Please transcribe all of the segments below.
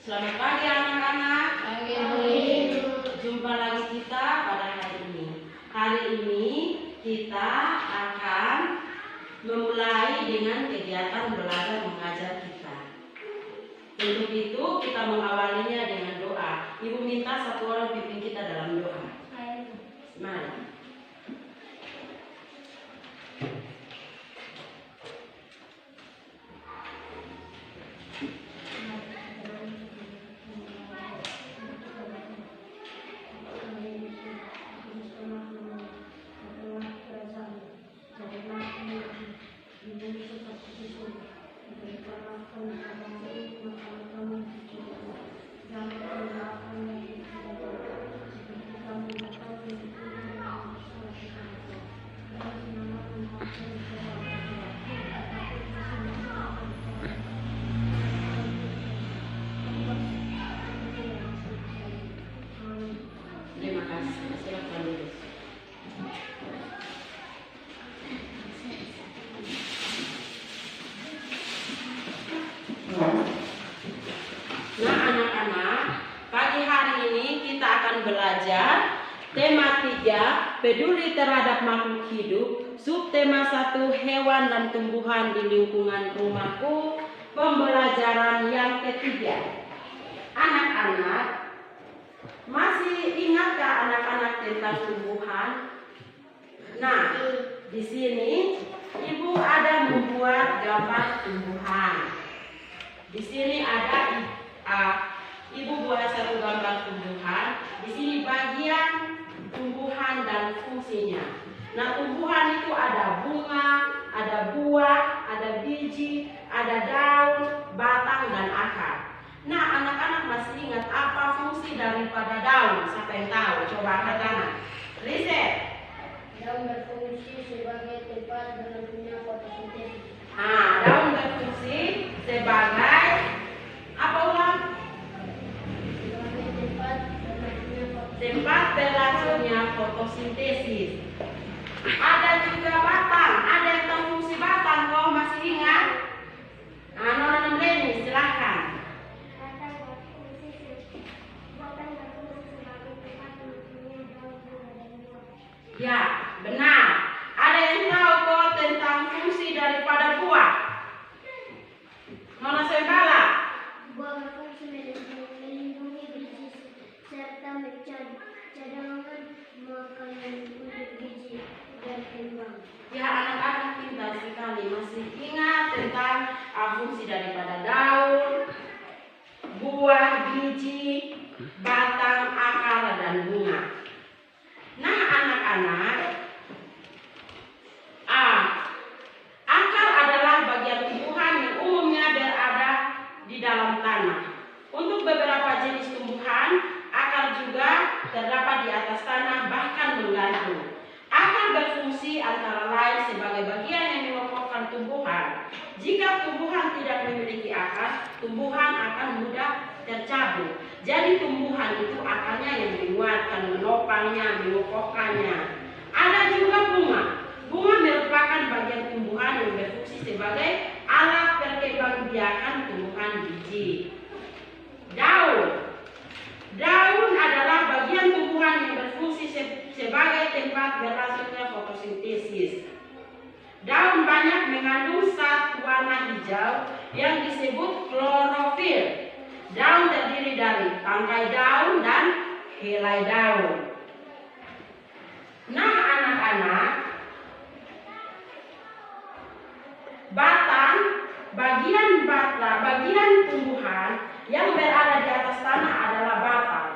Selamat pagi anak-anak. Pagi. Jumpa lagi kita pada hari ini. Hari ini kita akan memulai dengan kegiatan belajar mengajar kita. Untuk itu kita mengawalinya dengan doa. Ibu minta satu orang pimpin kita dalam doa. Mari. Terima kasih. Silakan duduk. Nah anak-anak, pagi hari ini kita akan belajar tema 3, peduli terhadap makhluk hidup, subtema 1, hewan dan tumbuhan di lingkungan rumahku, pembelajaran yang ketiga. Anak-anak, masih ingatkah anak-anak tentang tumbuhan? Nah, di sini ibu ada membuat gambar tumbuhan. Di sini ada ibu buat satu gambar tumbuhan. Di sini bagian tumbuhan dan fungsinya. Nah, tumbuhan itu ada bunga, ada buah, ada biji, ada daun, batang dan akar. Nah, anak-anak masih ingat apa fungsi daripada daun? Siapa yang tahu? Coba angkat tangan. Riset. Daun berfungsi sebagai tempat berlakunya fotosintesis. Daun berfungsi sebagai apa ulang? Sebagai tempat berlakunya Tempat berlakunya fotosintesis. Ada juga batang. Ada yang tahu fungsi batang? Kau masih ingat? Nona Nemleni, silahkan. Ya, benar. Ada yang tahu kok tentang fungsi daripada buah? Nona Sembala. Buah berfungsi melindungi biji serta mencari cadangan makanan untuk biji dan kembang. Ya, anak-anak pintar sekali masih ingat tentang fungsi daripada daun, buah, biji, batang, akar, dan bunga. Nah, anak-anak, akar adalah bagian tumbuhan yang umumnya berada di dalam tanah. Untuk beberapa jenis tumbuhan, akar juga terdapat di atas tanah bahkan menggantung. Akar berfungsi antara lain sebagai bagian yang mengokohkan tumbuhan. Jika tumbuhan tidak memiliki akar, tumbuhan akan mudah tercabut. Jadi tumbuhan itu akarnya yang menguatkan, menopangnya, mengokohkannya. Ada juga bunga. Bunga merupakan bagian tumbuhan yang berfungsi sebagai alat perkembangbiakan tumbuhan biji. Daun adalah bagian tumbuhan yang berfungsi sebagai tempat berlangsungnya fotosintesis. Daun banyak mengandung zat warna hijau yang disebut klorofil. Daun terdiri dari tangkai daun dan helai daun. Nah, anak-anak, bagian tumbuhan yang berada di atas tanah adalah batang,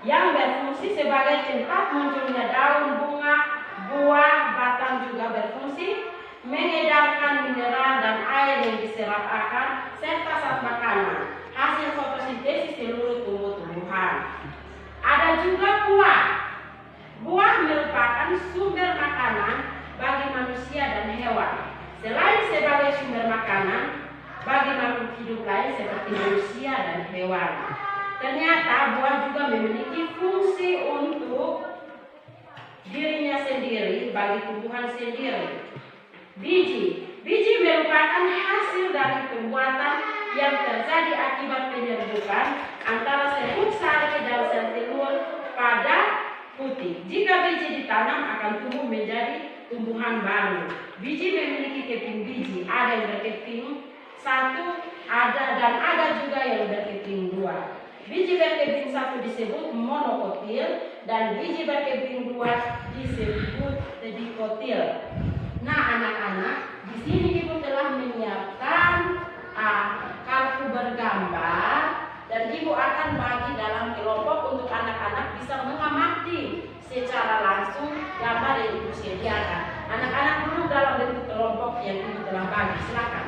yang berfungsi sebagai tempat munculnya daun, bunga, buah. Batang juga berfungsi mengedarkan mineral dan air yang diserap akar serta zat makanan, hasil fotosintesis seluruh tumbuh-tumbuhan. Ada juga buah. Buah merupakan sumber makanan bagi manusia dan hewan. Selain sebagai sumber makanan bagi makhluk hidup lain seperti manusia dan hewan, ternyata buah juga memiliki fungsi untuk dirinya sendiri bagi tumbuhan sendiri. Biji merupakan hasil dari pembuatan yang terjadi akibat penyerbukan antara sel sari dan sel telur pada putih. Jika biji ditanam akan tumbuh menjadi tumbuhan baru. Biji memiliki keping biji, ada yang berkeping 1, dan ada juga yang berkeping 2. Biji berkeping 1 disebut monokotil dan biji berkeping 2 disebut dikotil. Nah, anak-anak, di sini ibu telah menyiapkan kartu bergambar dan ibu akan bagi dalam kelompok untuk anak-anak bisa mengamati secara langsung gambar yang ibu sediakan. Anak-anak dulu dalam bentuk kelompok yang ibu telah bagi. Silakan.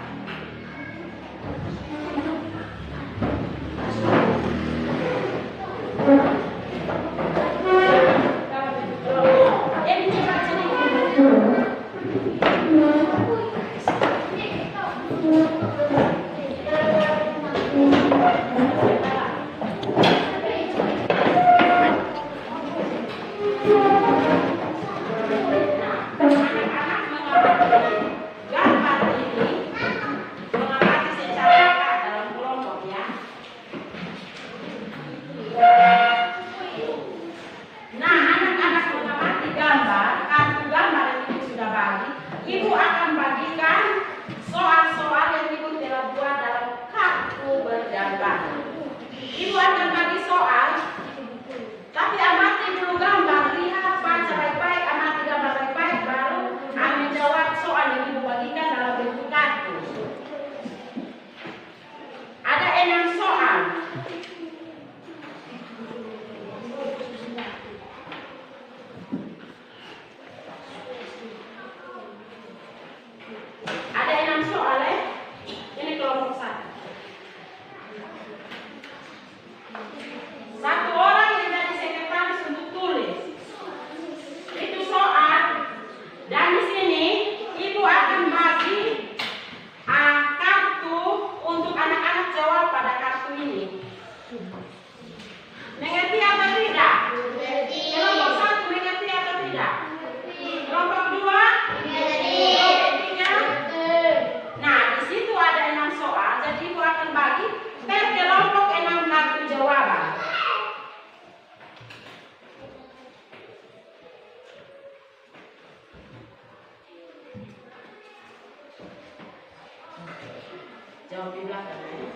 Jawab di belakang ya.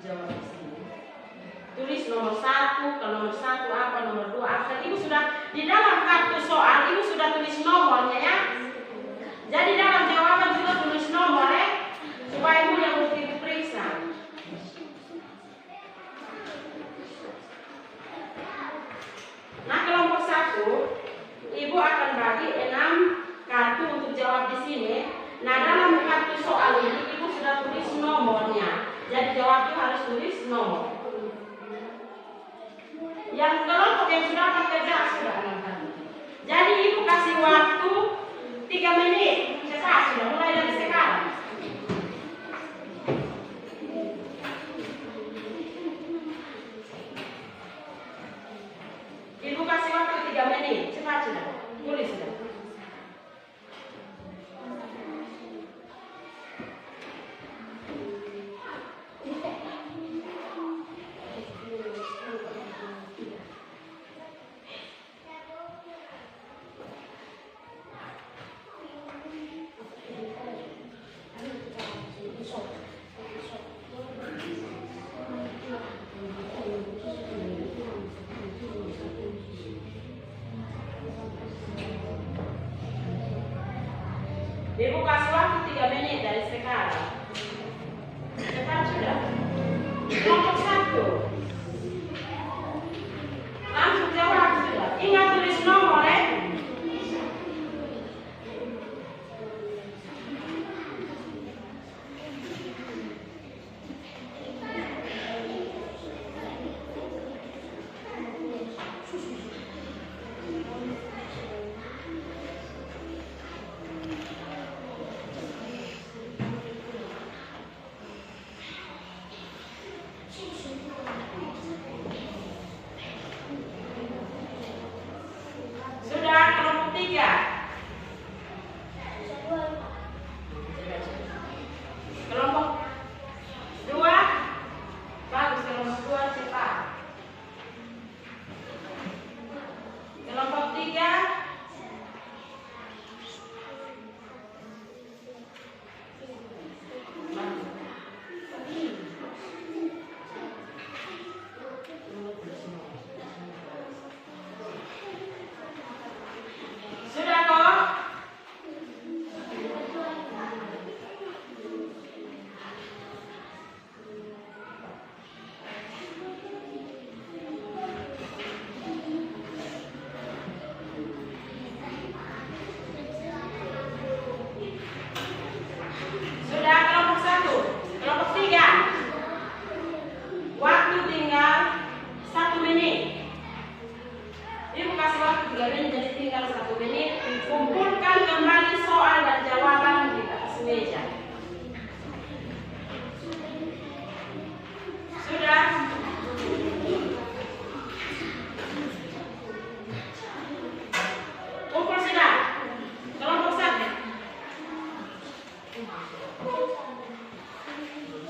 Jawab di sini. Tulis nomor 1, kalau nomor 1 apa, nomor 2 apa. Ibu sudah di dalam kartu soal, ibu sudah tulis nomornya ya. Jadi dalam jawaban juga tulis nomor ya, supaya mudah untuk ibu periksa. Nah, kelompok 1, ibu akan bagi 6 kartu untuk jawab di sini. Nah, dalam kartu soal ini ibu sudah tulis nomornya. Jadi jawabnya harus tulis nomor. Yang kelompok yang sudah bekerja sudah 6 kali. Jadi ibu kasih waktu 3 menit. Cepat, sudah mulai dari sekarang. Ibu kasih waktu 3 menit. Cepat sudah. Tulis sudah. Ibu kasih waktu 3 menit dari sekarang. Cepat sudah. Kelompok 1. Langsung jawab sudah. Ingat tulis nomor ya.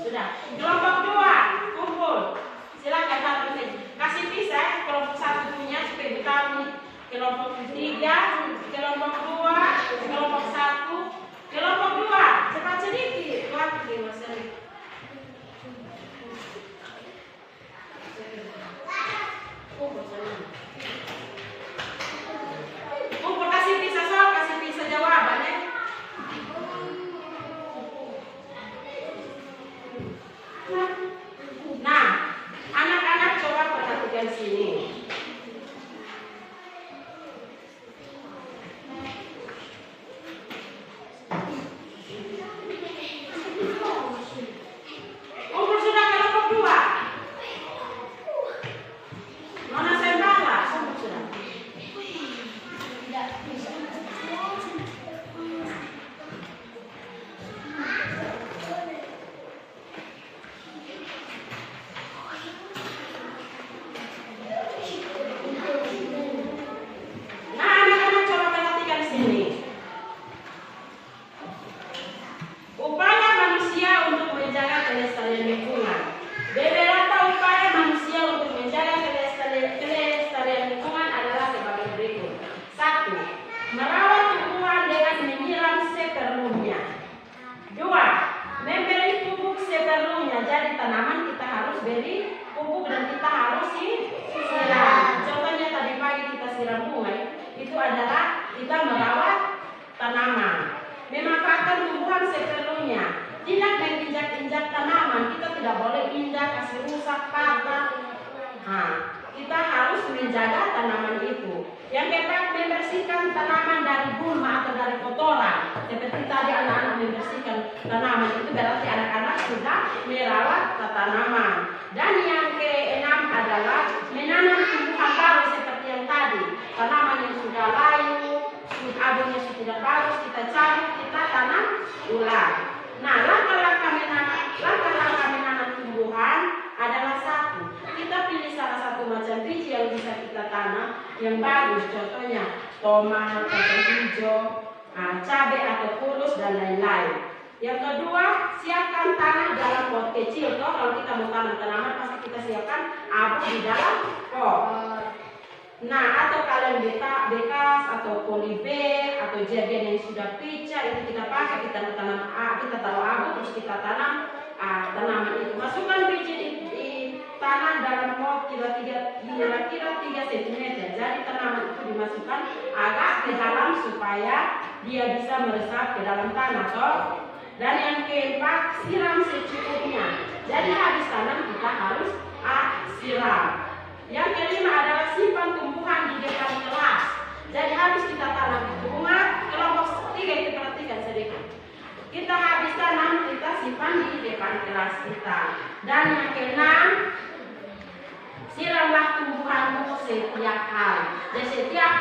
Sudah. Kelompok 2 kumpul. Silakan satu kasih pisah. Kelompok 1 punya supaya ditahu. Kelompok 3, kelompok 2, kelompok 1, kelompok 2. Cepat sedikit. Waktu Mas Erik. Kumpul kasih pisah soal, kasih pisah jawaban ya. Nah, anak-anak coba perhatikan sini. Kumpul sudah kelompok 2. Nona Sembala, kumpul sudah. Nah, anak-anak coba perhatikan sini. Upaya manusia untuk menjaga kelestarian lingkungan. Beberapa upaya manusia untuk menjaga kelestarian lingkungan adalah sebagai berikut. 1. Merawat tumbuhan dengan menyiram seperlunya. 2. Memberi pupuk seperlunya. Jadi tanaman kita harus beri pupuk dan kita harus siram. Contohnya tadi pagi kita siram bunga, itu adalah kita merawat tanaman. Memanfaatkan tumbuhan seperlunya. Tidak menginjak-injak tanaman. Kita tidak boleh injak, kasih rusak, patah. Nah, kita harus menjaga tanaman itu. Yang keempat, membersihkan tanaman dari gulma atau dari kotoran. Seperti tadi anak-anak membersihkan tanaman, itu berarti anak-anak sudah merawat tanaman. Dan yang keenam adalah menanam tumbuhan baru seperti yang tadi. Tanaman yang sudah layu, abunya sudah bagus, kita cabut, kita tanam ulang. Nah, langkah-langkah menanam tumbuhan adalah 1. Kita pilih salah satu macam biji yang bisa kita tanam yang bagus. Contohnya tomat, kacang hijau, cabai atau kurus dan lain-lain. Yang kedua, siapkan tanah dalam pot kecil. Kalau kita mau tanam tanaman pasti kita siapkan abu di dalam pot. Nah, atau kalian bekas atau polybag atau jadian yang sudah pecah itu kita pakai, kita tanam, kita taruh abu terus kita tanam tanaman itu. Masukkan biji di tanah dalam pot kira-kira 3 cm. Jadi tanaman itu dimasukkan agak ke dalam supaya dia bisa meresap ke dalam tanah toh. Dan yang keempat, siram secukupnya. Jadi habis tanam kita harus siram. Yang kelima adalah simpan tumbuhan di depan kelas. Jadi habis kita tanam itu bunga, kelompok 3 itu perhatikan sedikit. Kita habis tanam, kita simpan di depan kelas kita. Dan yang keenam, siramlah tumbuhanmu setiap hari. Dan setiap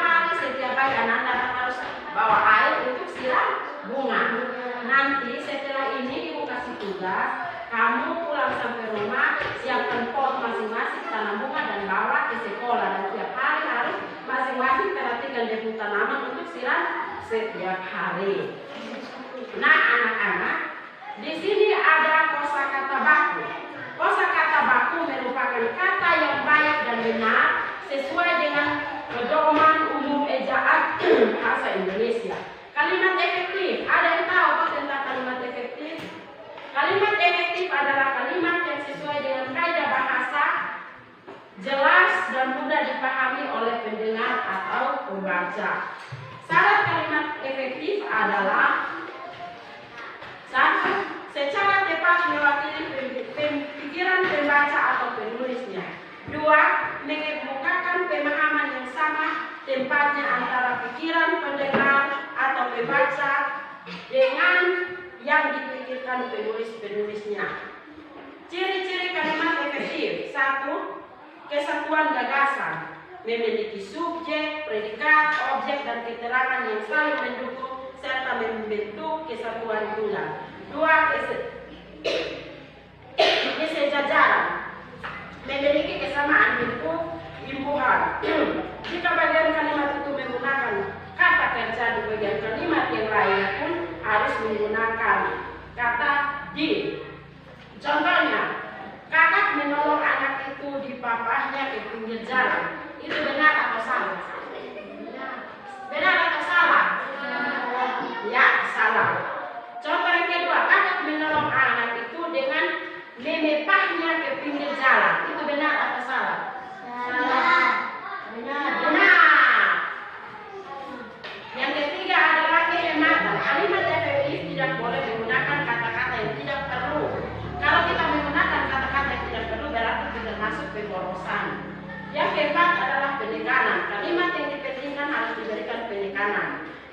hari anak-anak harus bawa air untuk siram bunga. Nanti setelah ini ibu kasih tugas, kamu pulang sampai rumah, siapkan pot masing-masing tanam bunga dan bawa ke sekolah. Dan setiap hari harus masing-masing perhatikan dia tanaman untuk siram setiap hari. Nah, anak-anak, di sini ada kosakata baku. Kosakata baku merupakan kata yang baik dan benar sesuai dengan pedoman umum ejaan bahasa Indonesia. Kalimat efektif, ada yang tahu apa tentang kalimat efektif? Kalimat efektif adalah kalimat yang sesuai dengan kaidah bahasa, jelas dan mudah dipahami oleh pendengar atau pembaca. Syarat kalimat efektif adalah 1. Secara tepat mewakili pikiran pembaca atau penulisnya. 2. Mengemukakan pemahaman yang sama tempatnya antara pikiran pendengar atau pembaca dengan yang dipikirkan penulisnya. Ciri-ciri kalimat efektif. 1. Kesatuan gagasan. Memiliki subjek, predikat, objek dan keterangan yang saling mendukung serta membentuk kesatuan tulang. 2. Kesejajaran. Memiliki kesamaan bentuk imbuhan. Jika bagian kalimat itu menggunakan kata kerja di bagian kalimat yang lain pun harus menggunakan menggunakan kata di. Contohnya, kakak menolong anak itu di papahnya ke pinggir jalan. Itu benar atau salah? Benar atau salah? Ya, salah. Contoh yang kedua, kakak menolong anak itu dengan memepahnya ke pinggir jalan. Itu benar atau salah? Benar. Yang ketiga adalah kehematan. Kalimat efektif tidak boleh menggunakan kata-kata yang tidak perlu. Kalau kita menggunakan kata-kata yang tidak perlu berarti kita masuk pemborosan. Yang keempat adalah penekanan. Kalimat yang dipentingkan harus diberikan penekanan.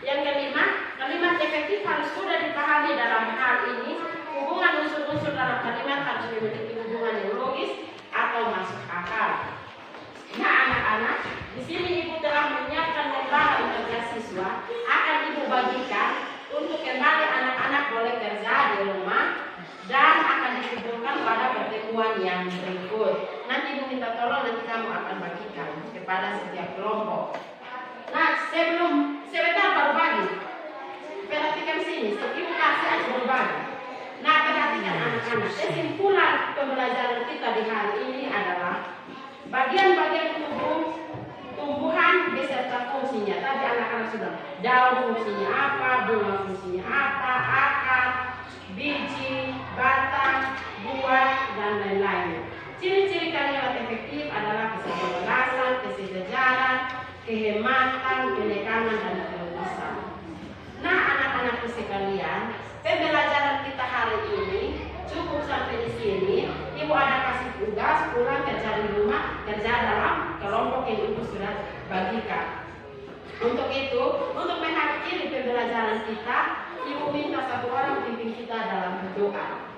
Yang kelima, kalimat efektif harus sudah dipahami dalam hal ini. Hubungan unsur-unsur dalam kalimat harus memiliki hubungan yang logis atau masuk akal. Nah, anak-anak, di sini ibu telah menyiapkan lembaga integrasi siswa. Akan ibu bagikan untuk kembali anak-anak boleh kerja di rumah dan akan dikumpulkan pada pertemuan yang berikut. Nanti ibu minta tolong, nanti kamu akan bagikan kepada setiap kelompok. Nah, sebentar baru bagi. Perhatikan sini, ibu kasih aja berbagi. Nah, perhatikan anak-anak. Kesimpulan pembelajaran kita di hari ini adalah bagian-bagian tumbuhan beserta fungsinya. Tadi anak-anak sudah daun fungsinya apa, bunga fungsinya apa, akar, biji, batang, buah, dan lain-lain. Ciri-ciri kalimat efektif adalah kesejahteraan, kesejajaran, kehematan, penekanan, dan keluasan. Nah, anak-anakku sekalian, pembelajaran kita hari ini cukup sampai di sini. Ibu ada kasih tugas pulang kerja di rumah, kerja dalam kelompok yang ibu sudah bagikan. Untuk itu, untuk mengakhiri pembelajaran kita, ibu minta satu orang pimpin kita dalam berdoa.